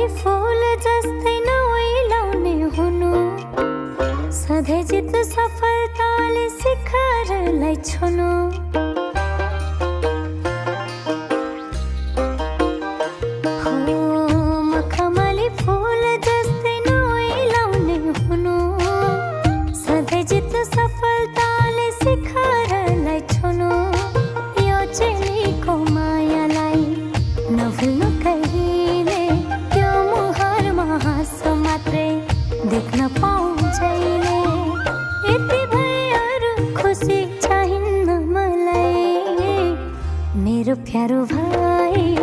मखमली फूल जस्तै नओइलाउने हुनु, सधैँ जित सफलताले शिखरलाई छुनु। मखमली फूल जस्तै नओइलाउने हुनु, सधैँ जित सफलताले शिखरलाई छुनु। यो चेलीको मायालाई नभुल्नु कहिले, त्यो मुहारमा हाँसो मात्रै देख्न पाउँछैले। यति भए अरू खुसी चाहिन्न मलाई, मेरो प्यारो भाइ